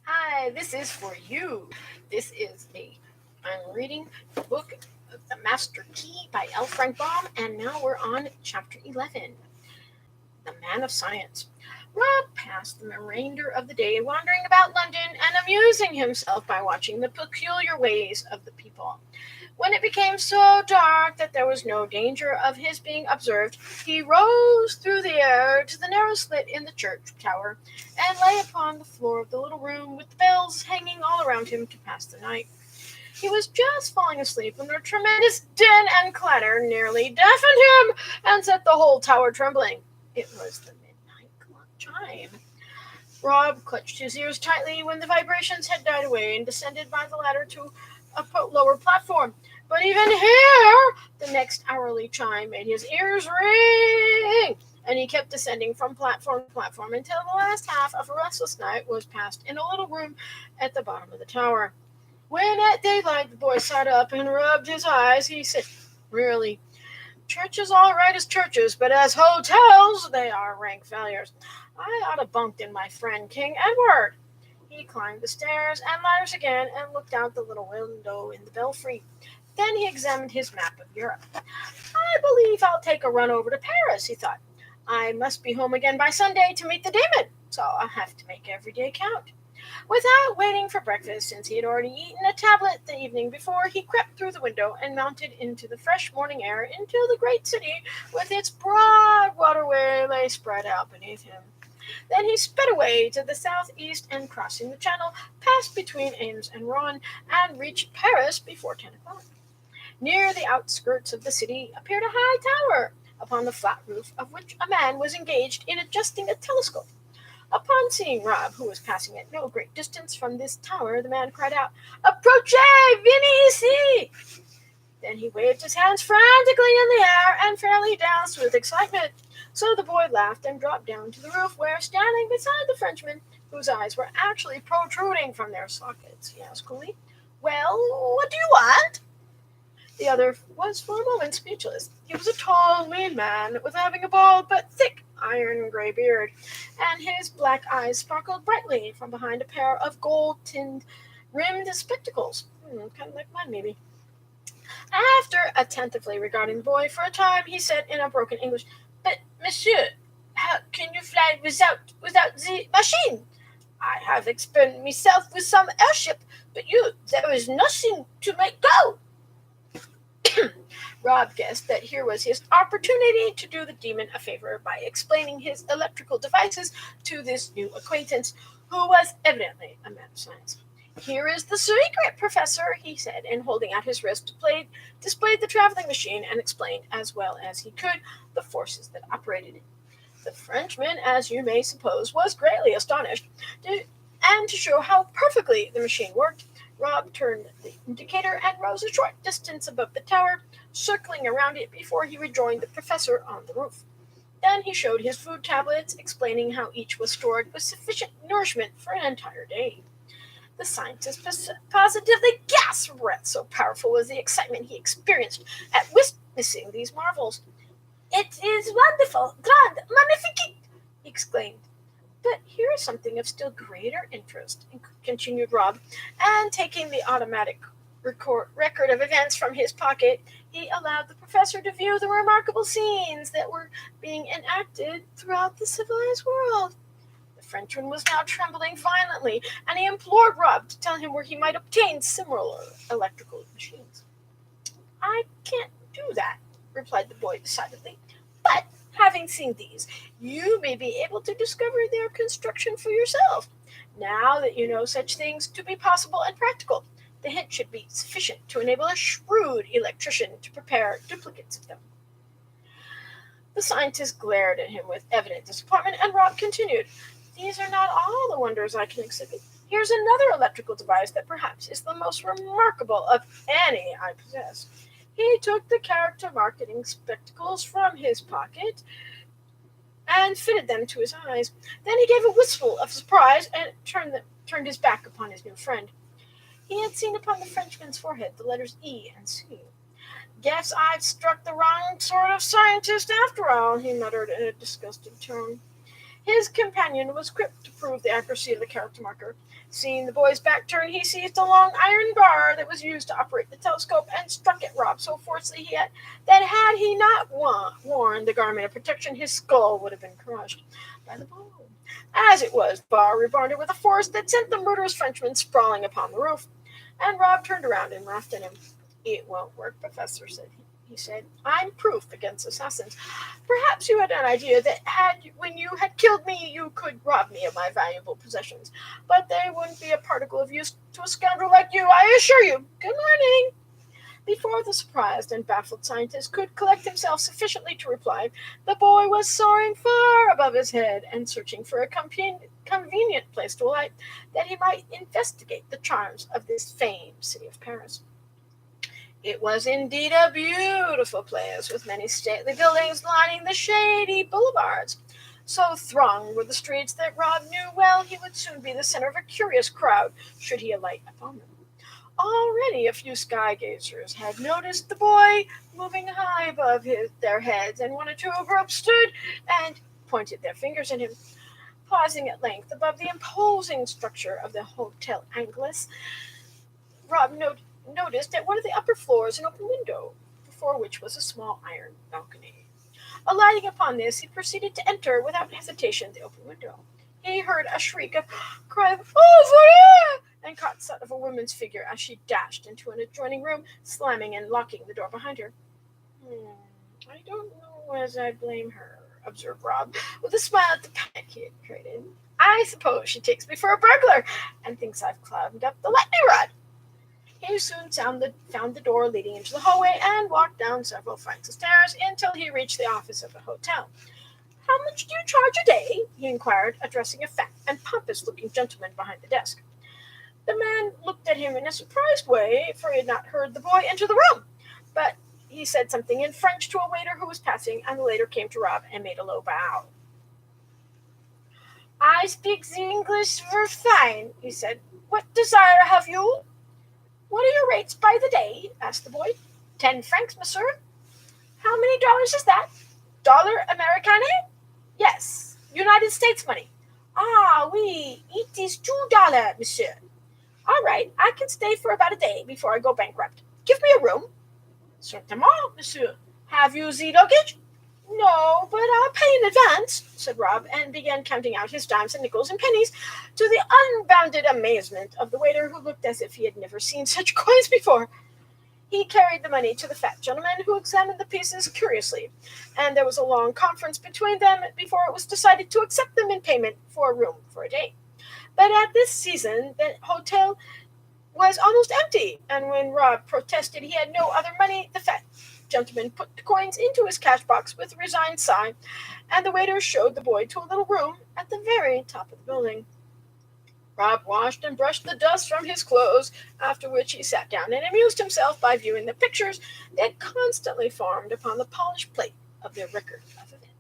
Hi, this is for you. I'm reading the book The Master Key by l.Frank Baum, and now we're on chapter 11, The Man of Science. Rob passed the remainder of the day wandering about London and amusing himself by watching the peculiar ways of the people. When it became so dark that there was no danger of his being observed, he rose through the air to the narrow slit in the church tower and lay upon the floor of the little room with the bells hanging all around him to pass the night. He was just falling asleep when a tremendous din and clatter nearly deafened him and set the whole tower trembling. It was the midnight clock chime. Rob clutched his ears tightly when the vibrations had died away and descended by the ladder to a lower platform. But even here, the next hourly chime made his ears ring, and he kept descending from platform to platform until the last half of a restless night was passed in a little room at the bottom of the tower. When at daylight the boy sat up and rubbed his eyes, he said, "Really, churches all right as churches, but as hotels they are rank failures. I ought to bunked in my friend King Edward." He climbed the stairs and ladders again and looked out the little window in the belfry. Then he examined his map of Europe. "I believe I'll take a run over to Paris," he thought. "I must be home again by Sunday to meet the demon, so I'll have to make every day count." Without waiting for breakfast, since he had already eaten a tablet the evening before, he crept through the window and mounted into the fresh morning air until the great city, with its broad waterway, lay spread out beneath him. Then he sped away to the southeast and, crossing the Channel, passed between Ames and Rouen and reached Paris before 10 o'clock. Near the outskirts of the city appeared a high tower, upon the flat roof of which a man was engaged in adjusting a telescope. Upon seeing Rob, who was passing at no great distance from this tower, the man cried out, "Approchez! Venez ici!" Then he waved his hands frantically in the air and fairly danced with excitement. So the boy laughed and dropped down to the roof, where, standing beside the Frenchman, whose eyes were actually protruding from their sockets, he asked coolly, "Well, what do you want?" The other was for a moment speechless. He was a tall, lean man, with having a bald but thick iron gray beard, and his black eyes sparkled brightly from behind a pair of gold-rimmed spectacles. Kind of like mine, maybe. After attentively regarding the boy for a time, he said in a broken English, "But, monsieur, how can you fly without the machine? I have experimented myself with some airship, but there is nothing to make go." Rob guessed that here was his opportunity to do the demon a favor by explaining his electrical devices to this new acquaintance, who was evidently a man of science. "Here is the secret, Professor," he said, and holding out his wrist, displayed the traveling machine and explained as well as he could the forces that operated it. The Frenchman, as you may suppose, was greatly astonished, and to show how perfectly the machine worked, Rob turned the indicator and rose a short distance above the tower, circling around it before he rejoined the professor on the roof. Then he showed his food tablets, explaining how each was stored with sufficient nourishment for an entire day. The scientist positively gasped for breath, so powerful was the excitement he experienced at witnessing these marvels. "It is wonderful, grand, magnifique!" he exclaimed. "But here is something of still greater interest," continued Rob, and taking the automatic record of events from his pocket, he allowed the professor to view the remarkable scenes that were being enacted throughout the civilized world. The Frenchman was now trembling violently, and he implored Rob to tell him where he might obtain similar electrical machines. "I can't do that," replied the boy decidedly. "But, having seen these, you may be able to discover their construction for yourself. Now that you know such things to be possible and practical, the hint should be sufficient to enable a shrewd electrician to prepare duplicates of them." The scientist glared at him with evident disappointment, and Rob continued, "These are not all the wonders I can exhibit. Here's another electrical device that perhaps is the most remarkable of any I possess." He took the character marketing spectacles from his pocket and fitted them to his eyes. Then he gave a whistle of surprise and turned his back upon his new friend. He had seen upon the Frenchman's forehead the letters E and C. "Guess I've struck the wrong sort of scientist after all," he muttered in a disgusted tone. His companion was quick to prove the accuracy of the character marker. Seeing the boy's back turn, he seized a long iron bar that was used to operate the telescope and struck at Rob so forcefully that had he not worn the garment of protection, his skull would have been crushed by the blow. As it was, the bar rebounded with a force that sent the murderous Frenchman sprawling upon the roof, and Rob turned around and laughed at him. "It won't work, Professor," he said. "I'm proof against assassins. Perhaps you had an idea that when you had killed me, you could rob me of my valuable possessions, but they wouldn't be a particle of use to a scoundrel like you, I assure you. Good morning." Before the surprised and baffled scientist could collect himself sufficiently to reply, the boy was soaring far above his head and searching for a convenient place to alight, that he might investigate the charms of this famed city of Paris. It was indeed a beautiful place, with many stately buildings lining the shady boulevards. So thronged were the streets that Rob knew well he would soon be the center of a curious crowd should he alight upon them. Already a few sky gazers had noticed the boy moving high above their heads, and one or two over up stood and pointed their fingers at him. Pausing at length above the imposing structure of the Hotel Angelus, Rob noticed at one of the upper floors an open window, before which was a small iron balcony. Alighting upon this, he proceeded to enter without hesitation the open window. He heard a cry of "Oh, Fourier!" and caught sight of a woman's figure as she dashed into an adjoining room, slamming and locking the door behind her. "I don't know as I blame her," observed Rob, with a smile at the panic he had created. "I suppose she takes me for a burglar, and thinks I've climbed up the lightning rod." He soon found the door leading into the hallway and walked down several flights of stairs until he reached the office of the hotel. "How much do you charge a day?" he inquired, addressing a fat and pompous-looking gentleman behind the desk. The man looked at him in a surprised way, for he had not heard the boy enter the room. But he said something in French to a waiter who was passing, and the waiter came to Rob and made a low bow. "I speak the English very fine," he said. "What desire have you?" "What are your rates by the day?" asked the boy. 10 francs, monsieur." "How many dollars is that?" "Dollar Americane?" "Yes, United States money." "Ah, oui, it is $2, monsieur." "All right, I can stay for about a day before I go bankrupt. Give me a room." "Certainement, monsieur. Have you the luggage?" "No, but I'll pay in advance," said Rob, and began counting out his dimes and nickels and pennies, to the unbounded amazement of the waiter, who looked as if he had never seen such coins before. He carried the money to the fat gentleman, who examined the pieces curiously, and there was a long conference between them before it was decided to accept them in payment for a room for a day. But at this season the hotel was almost empty, and when Rob protested he had no other money, the fat gentleman put the coins into his cash box with a resigned sigh, and the waiter showed the boy to a little room at the very top of the building. Rob washed and brushed the dust from his clothes, after which he sat down and amused himself by viewing the pictures that constantly formed upon the polished plate of their record of events.